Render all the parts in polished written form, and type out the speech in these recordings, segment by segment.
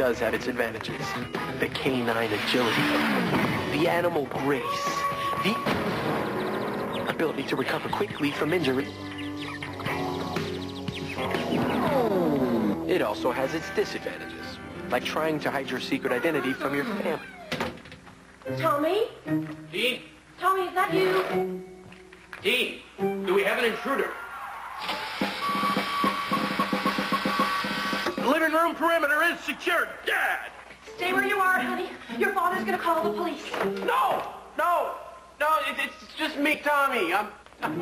does have its advantages. The canine agility, the animal grace, the ability to recover quickly from injury. It also has its disadvantages, like trying to hide your secret identity from your family. Tommy? Dean? Tommy, is that you? Dean, do we have an intruder? The living room perimeter is secured. Dad! Stay where you are, honey. Your father's gonna call the police. No! It's just me, Tommy. I'm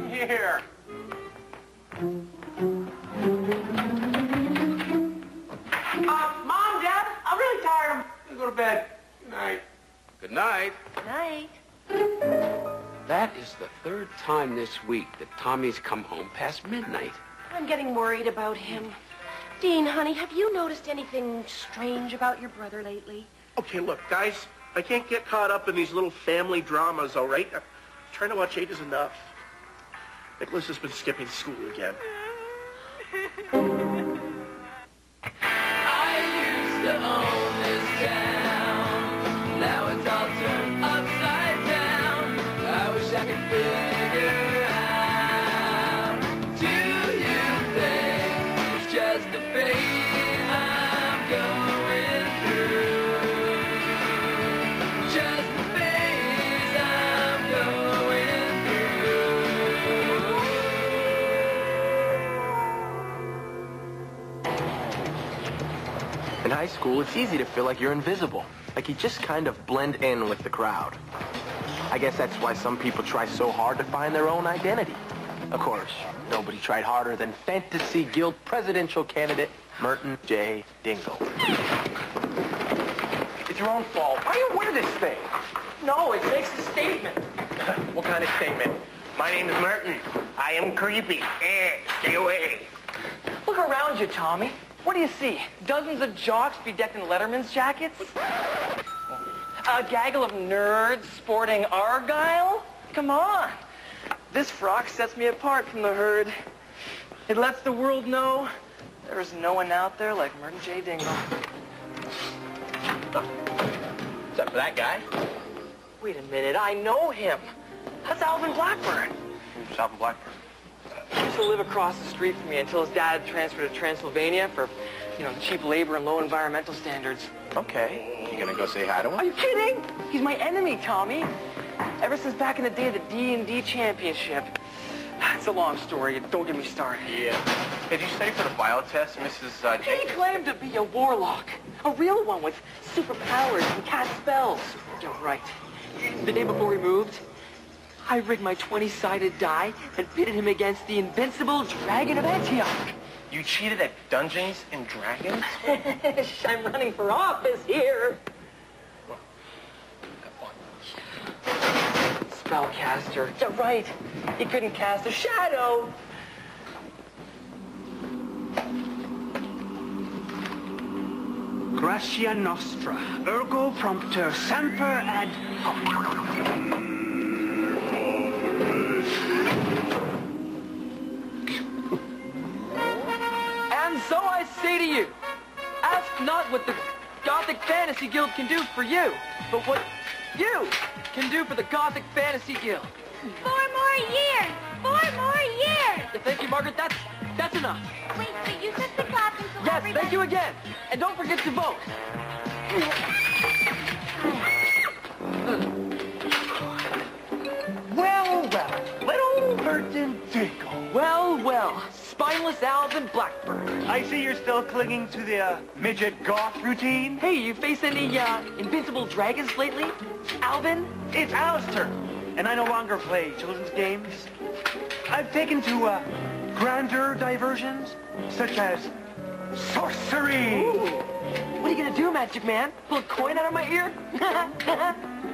here. Mom, Dad, I'm really tired. I'm gonna go to bed. Good night. Good night. Good night. That is the third time this week that Tommy's come home past midnight. I'm getting worried about him. Dean, honey, have you noticed anything strange about your brother lately? Okay, look, guys, I can't get caught up in these little family dramas, all right? Trying to watch 8 is enough. Nicholas has been skipping school again. I used to own this town. Now it's all turned upside down. I wish I could figure out. Do you think it's just the pain I'm going through? Just the phase I'm going through. In high school, it's easy to feel like you're invisible, like you just kind of blend in with the crowd. I guess that's why some people try so hard to find their own identity. Of course, nobody tried harder than Fantasy Guild presidential candidate Merton J. Dingle. It's your own fault. Why do you wear this thing? No, it makes a statement. What kind of statement? My name is Merton. I am creepy. Stay away. Look around you, Tommy. What do you see? Dozens of jocks bedecked in Letterman's jackets? A gaggle of nerds sporting Argyle? Come on. This frock sets me apart from the herd. It lets the world know there is no one out there like Merton J. Dingle. Except for that guy. Wait a minute, I know him. That's Alvin Blackburn. Who's Alvin Blackburn? He used to live across the street from me until his dad transferred to Transylvania for, cheap labor and low environmental standards. Okay. You gonna go say hi to him? Are you kidding? He's my enemy, Tommy. Ever since back in the day of the D&D championship. It's a long story. Don't get me started. Yeah. Hey, did you study for the bio test, Mrs. He Jenkins? claimed to be a warlock. A real one with superpowers and cast spells. You're right. The day before we moved, I rigged my 20-sided die and pitted him against the invincible Dragon of Antioch. You cheated at Dungeons and Dragons? I'm running for office here. Spellcaster. You're right. He couldn't cast a shadow. Gratia nostra, ergo prompter, semper ad hoc. And so I say to you, ask not what the Gothic Fantasy Guild can do for you, but what you can do for the Gothic Fantasy Guild. 4 more years! 4 more years! Thank you, Margaret. That's enough. Wait, but you said the clap until Yes, everybody... thank you again. And don't forget to vote. Well, little Merton Dingle. Well, spineless Alvin Blackburn. I see you're still clinging to the midget goth routine. Hey, you face any invincible dragons lately, Alvin? It's Alistair, and I no longer play children's games. I've taken to grander diversions, such as sorcery. Ooh. What are you gonna do, Magic Man? Pull a coin out of my ear?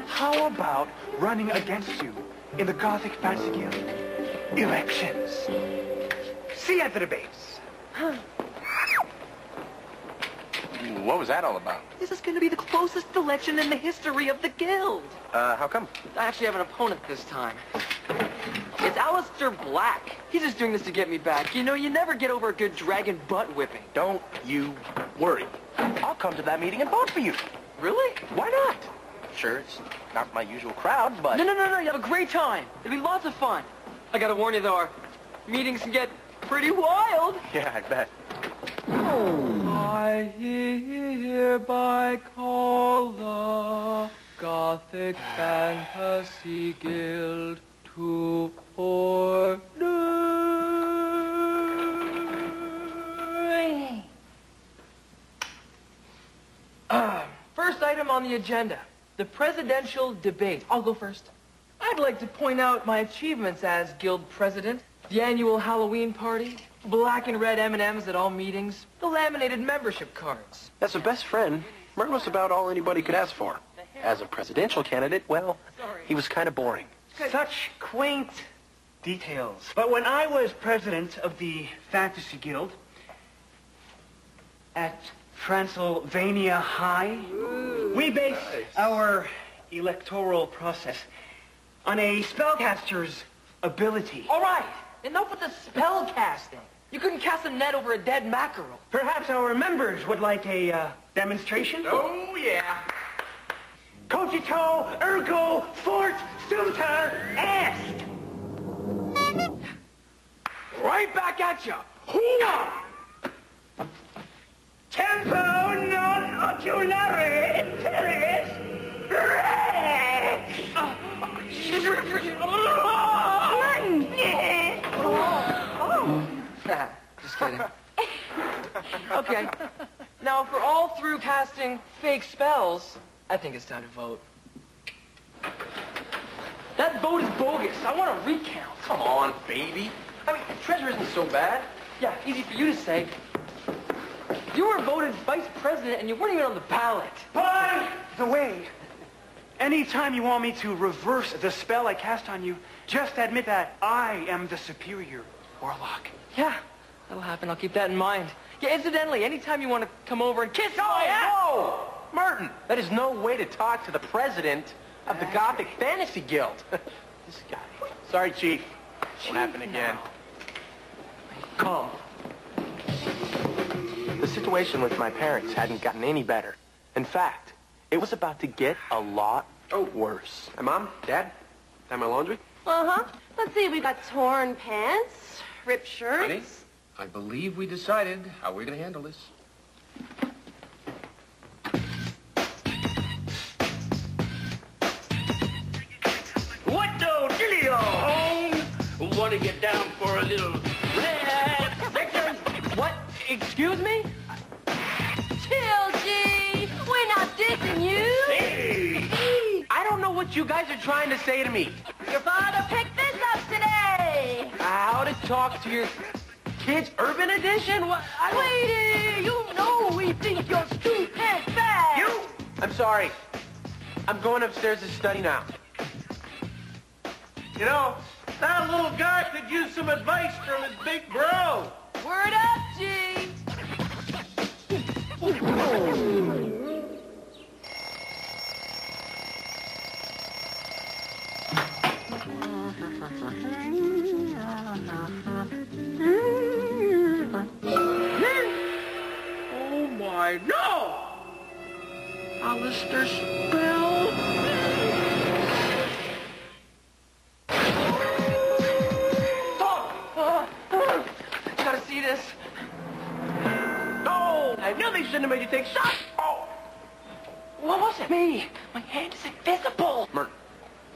How about running against you in the Gothic Fantasy Guild elections? See you at the debates. What was that all about? This is gonna be the closest election in the history of the guild. How come? I actually have an opponent this time. It's Alistair Black. He's just doing this to get me back. You know, you never get over a good dragon butt whipping. Don't you worry. I'll come to that meeting and vote for you. Really? Why not? Sure, it's not my usual crowd, but... No, you have a great time. It'll be lots of fun. I gotta warn you, though, our meetings can get pretty wild. Yeah, I bet. I hereby call the Gothic Fantasy Guild to order. First item on the agenda, the presidential debate. I'll go first. I'd like to point out my achievements as guild president, the annual Halloween party, black and red M&Ms at all meetings, the laminated membership cards. As a best friend, Merton was about all anybody could ask for. As a presidential candidate, well, he was kind of boring. Such quaint details. But when I was president of the Fantasy Guild at Transylvania High, we based our electoral process on a spellcaster's ability. All right, enough with the spell casting. You couldn't cast a net over a dead mackerel. Perhaps our members would like a demonstration? Oh, yeah. Cogito, ergo, fort, sumter, est. Right back at you. Hoo-ah! Tempo non oculare interis rex. Just kidding. Okay. Now, for all through casting fake spells, I think it's time to vote. That vote is bogus. I want a recount. Come on, baby. I mean, treasure isn't so bad. Yeah, easy for you to say. You were voted vice president and you weren't even on the ballot. By the way, anytime you want me to reverse the spell I cast on you, just admit that I am the superior warlock. Yeah, that'll happen. I'll keep that in mind. Yeah, incidentally, anytime you want to come over and kiss my ass... Whoa! Merton, that is no way to talk to the president of the Gothic Fantasy Guild. This guy. Sorry, Chief. Won't happen again. Come. The situation with my parents hadn't gotten any better. In fact, it was about to get a lot worse. Hey, Mom, Dad, time my laundry? Uh-huh. Let's see, we got torn pants, ripped shirts. Honey, I believe we decided how we're going to handle this. What the dealio, home? Want to get down for a little red? Victor? What? Excuse me? Chill, G. We're not dissing you. Hey! I don't know what you guys are trying to say to me. Your father picked this up today. How to talk to your kids' urban edition? What? Sweetie, you know we think you're stupid fast. You? I'm sorry. I'm going upstairs to study now. You know, that little guy could use some advice from his big bro. Word up, G. Oh, my, no! Alistair Spell? Gotta see this. No! I knew they shouldn't have made you take shots! Oh! What was it? Me. My hand is invisible. Merton,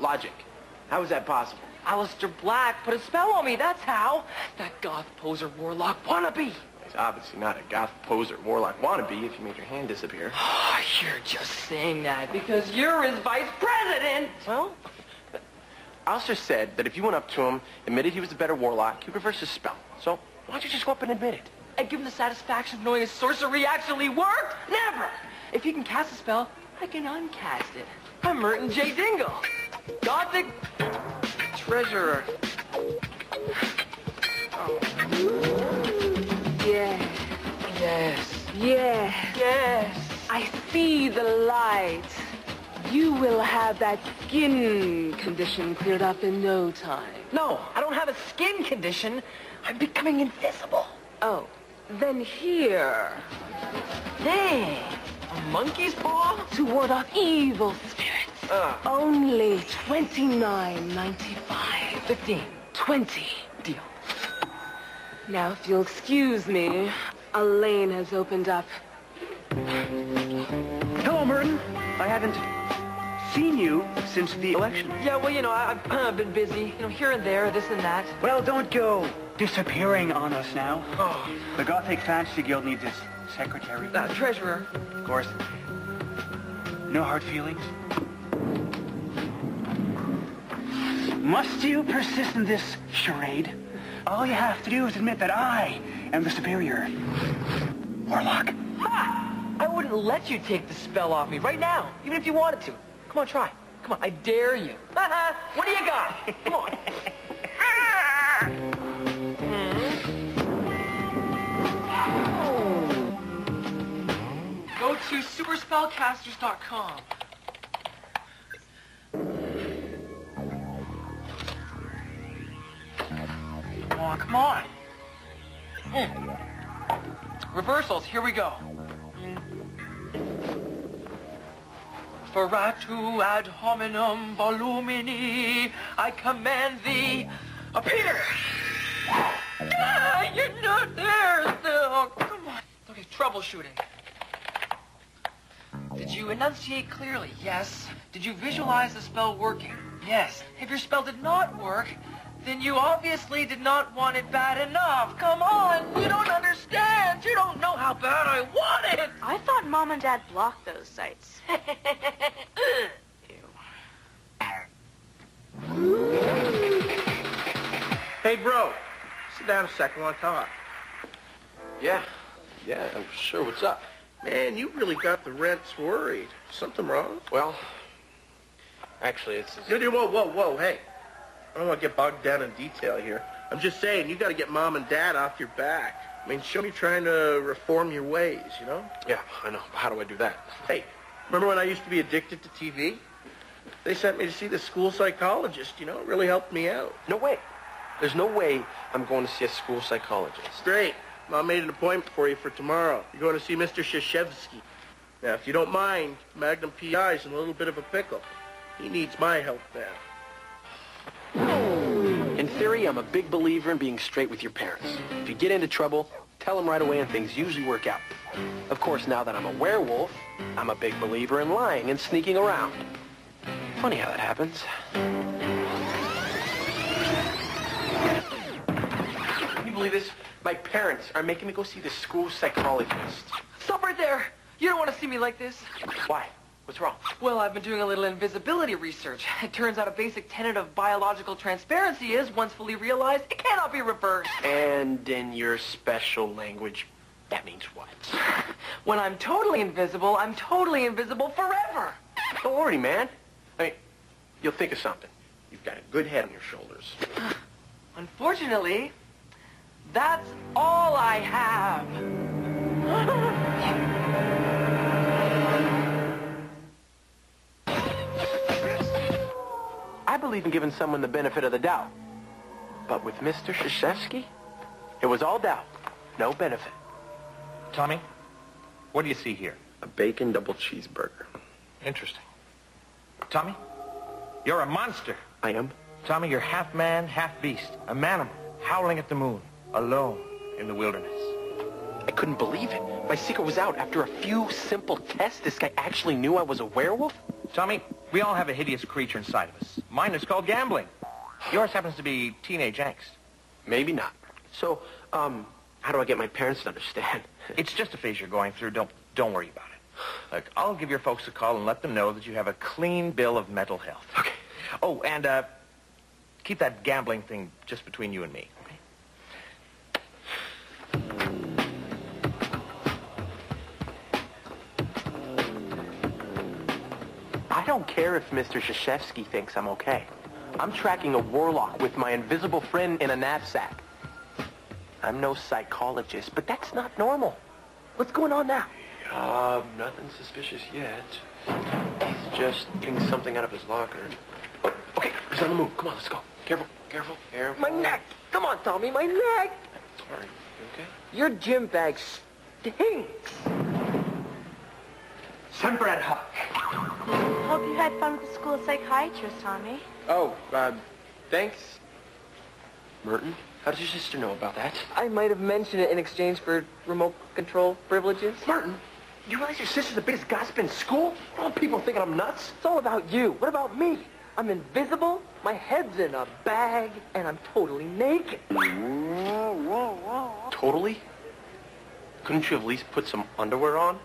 logic. How is that possible? Alistair Black put a spell on me, that's how. That goth poser warlock wannabe. He's obviously not a goth poser warlock wannabe if you made your hand disappear. Oh, you're just saying that because you're his vice president. Well, Alistair said that if you went up to him, admitted he was a better warlock, he'd reverse his spell. So why don't you just go up and admit it? And give him the satisfaction of knowing his sorcery actually worked? Never! If he can cast a spell, I can uncast it. I'm Merton J. Dingle, Gothic treasurer. Oh. Yes, yes, yes, yes. I see the light. You will have that skin condition cleared up in no time. No, I don't have a skin condition. I'm becoming invisible. Oh, then here. There. monkey's paw? To ward off evil spirits. Only $29.95. 15. 20. Deal. Now, if you'll excuse me, a lane has opened up. Hello, Merton. I haven't seen you since the election. Yeah, well, I've been busy. Here and there, this and that. Well, don't go disappearing on us now. Oh. The Gothic Fantasy Guild needs its secretary. Treasurer. Of course. No hard feelings? Must you persist in this charade? All you have to do is admit that I am the superior warlock. Ha! I wouldn't let you take the spell off me right now, even if you wanted to. Come on, try. Come on, I dare you. What do you got? Come on. Go to superspellcasters.com. Come on. Reversals, here we go. Feratu ad hominem volumini, I command thee, appear! You're not there still. Come on. Okay, troubleshooting. Did you enunciate clearly? Yes. Did you visualize the spell working? Yes. If your spell did not work, then you obviously did not want it bad enough. Come on, you don't understand. You don't know how bad I want it. I thought Mom and Dad blocked those sites. Hey, bro. Sit down a second. I want to talk. Yeah, sure. What's up? Man, you really got the rents worried. Something wrong? Well, actually, it's... Whoa, hey. I don't want to get bogged down in detail here. I'm just saying, you got to get Mom and Dad off your back. I mean, show me trying to reform your ways, you know? Yeah, I know. How do I do that? Hey, remember when I used to be addicted to TV? They sent me to see the school psychologist, you know? It really helped me out. No way. There's no way I'm going to see a school psychologist. Great. Mom made an appointment for you for tomorrow. You're going to see Mr. Shashevsky. Now, if you don't mind, Magnum PI's in a little bit of a pickle. He needs my help now. In theory, I'm a big believer in being straight with your parents. If you get into trouble, tell them right away and things usually work out. Of course, now that I'm a werewolf, I'm a big believer in lying and sneaking around. Funny how that happens. Can you believe this? My parents are making me go see the school psychologist. Stop right there. You don't want to see me like this. Why? What's wrong? Well, I've been doing a little invisibility research. It turns out a basic tenet of biological transparency is, once fully realized, it cannot be reversed. And in your special language, that means what? When I'm totally invisible forever. Don't worry, man. I mean, you'll think of something. You've got a good head on your shoulders. Unfortunately, that's all I have. I believe in giving someone the benefit of the doubt. But with Mr. Shashevsky, it was all doubt, no benefit. Tommy, what do you see here? A bacon double cheeseburger. Interesting. Tommy, you're a monster. I am? Tommy, you're half man, half beast. A manimal, howling at the moon, alone in the wilderness. I couldn't believe it. My secret was out. After a few simple tests, this guy actually knew I was a werewolf? Tommy, we all have a hideous creature inside of us. Mine is called gambling. Yours happens to be teenage angst. Maybe not. So, how do I get my parents to understand? It's just a phase you're going through. Don't worry about it. Look, I'll give your folks a call and let them know that you have a clean bill of mental health. Okay. Oh, and keep that gambling thing just between you and me. I don't care if Mr. Shashevsky thinks I'm okay. I'm tracking a warlock with my invisible friend in a knapsack. I'm no psychologist, but that's not normal. What's going on now? Nothing suspicious yet. He's just getting something out of his locker. Oh, okay, he's on the move. Come on, let's go. Careful, careful, careful. My neck. Come on, Tommy, my neck. Sorry, you okay? Your gym bag stinks. Semper ad hoc. Hope you had fun with the school psychiatrist, Tommy. Oh, thanks. Merton, how does your sister know about that? I might have mentioned it in exchange for remote control privileges. Martin, you realize your sister's the biggest gossip in school? All people thinking I'm nuts? It's all about you. What about me? I'm invisible, my head's in a bag, and I'm totally naked. Totally? Couldn't you at least put some underwear on?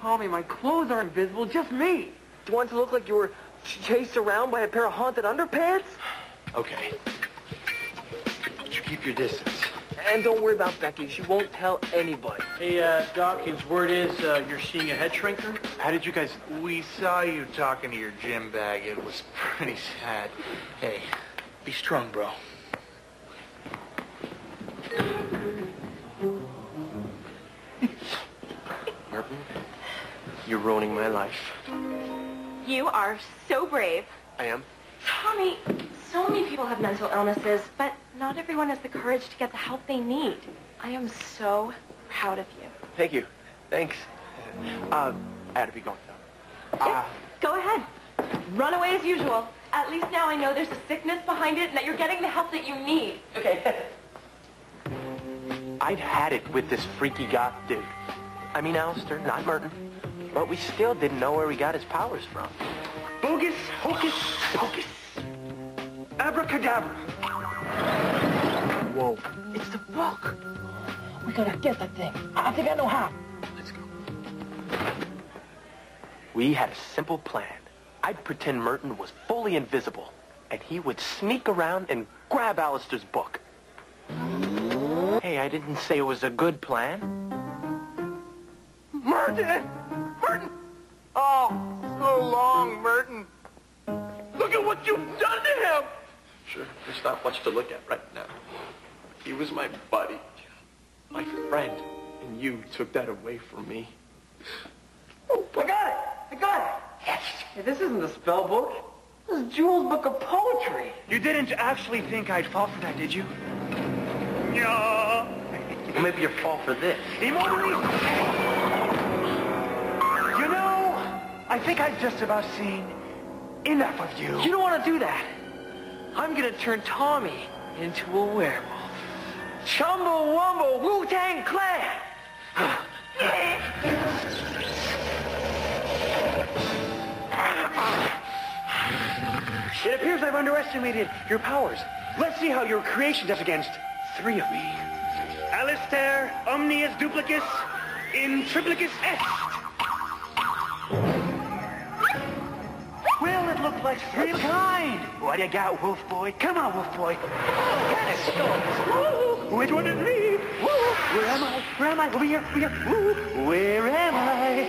Tommy, my clothes are invisible, just me. Do you want it to look like you were chased around by a pair of haunted underpants? Okay. But you keep your distance. And don't worry about Becky. She won't tell anybody. Hey, Dawkins, word is you're seeing a head shrinker? How did you guys... We saw you talking to your gym bag. It was pretty sad. Hey, be strong, bro. Merton, you're ruining my life. You are so brave. I am? Tommy, so many people have mental illnesses, but not everyone has the courage to get the help they need. I am so proud of you. Thank you. Thanks. I had to be going now. Yeah, go ahead. Run away as usual. At least now I know there's a sickness behind it and that you're getting the help that you need. Okay. I'd had it with this freaky goth dude. I mean, Alistair, not Merton. But we still didn't know where he got his powers from. Bogus, hocus, pocus. Abracadabra. Whoa. It's the book. We gotta get that thing. I think I know how. Let's go. We had a simple plan. I'd pretend Merton was fully invisible, and he would sneak around and grab Alistair's book. Hey, I didn't say it was a good plan. Merton! Merton! Oh, so long, Merton. Look at what you've done to him! Sure, there's not much to look at right now. He was my buddy, my friend, and you took that away from me. Oh, I got it! I got it! Yes! Hey, this isn't the spell book. This is Jules' book of poetry. You didn't actually think I'd fall for that, did you? No. Well, maybe you'll fall for this. Immortally. You know, I think I've just about seen enough of you. You don't want to do that. I'm gonna turn Tommy into a werewolf. Chumbawamba Wu-Tang Clan! It appears I've underestimated your powers. Let's see how your creation does against three of me. Alistair omnius duplicus in triplicus est. Well, it looked like three of a kind. What you got, Wolf Boy? Come on, Wolf Boy. Which one is me? Woo. Where am I? Where am I? Over here. Over here. Woo. Where am I?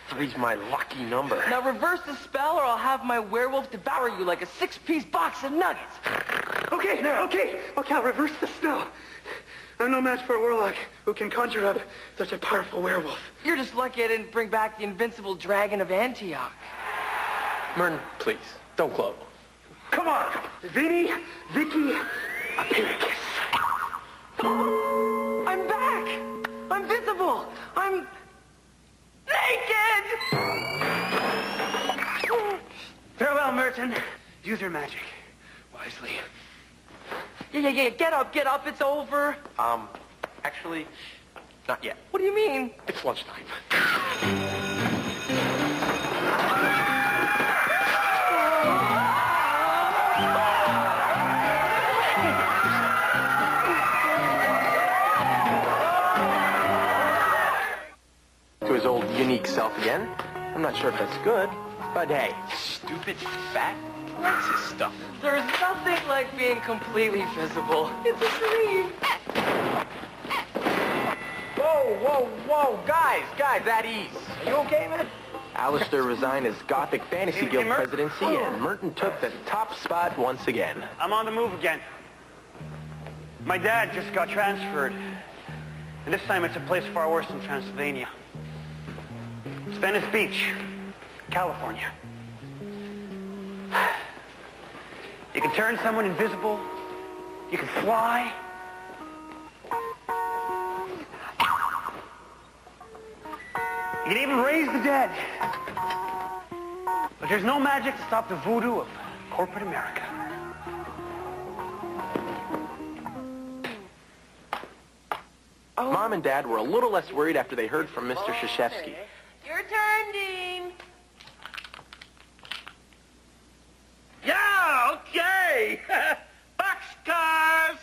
Three's my lucky number. Now reverse the spell or I'll have my werewolf devour you like a 6-piece box of nuggets. Okay, I'll reverse the spell. I'm no match for a warlock who can conjure up such a powerful werewolf. You're just lucky I didn't bring back the invincible dragon of Antioch. Merton, please, don't gloat. Come on, Vinny, Vicky, Apiricus. I'm back! I'm visible! I'm naked! Farewell, Merton. Use your magic wisely. Yeah, get up, it's over. Actually, not yet. What do you mean? It's lunchtime. To his old unique self again. I'm not sure if that's good, but hey. Stupid fat likes his stuff. There's nothing like being completely visible. It's a dream. Whoa, guys, at ease. Are you okay, man? Alistair resigned as Gothic Fantasy Guild presidency, and Merton took the top spot once again. I'm on the move again. My dad just got transferred. And this time it's a place far worse than Transylvania. It's Venice Beach, California. can turn someone invisible. You can fly. You can even raise the dead. But there's no magic to stop the voodoo of corporate America. Mom and Dad were a little less worried after they heard from Mr. Krzyzewski. Your turn, Dean. Yeah, okay. Boxcars.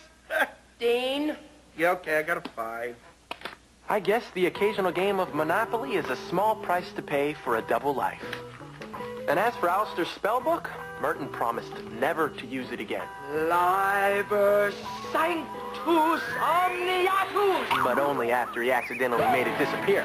Dean. Yeah, okay, I got a 5. I guess the occasional game of Monopoly is a small price to pay for a double life. And as for Alistair's spellbook, Merton promised never to use it again. Liber Sanctus Omniatus! But only after he accidentally made it disappear.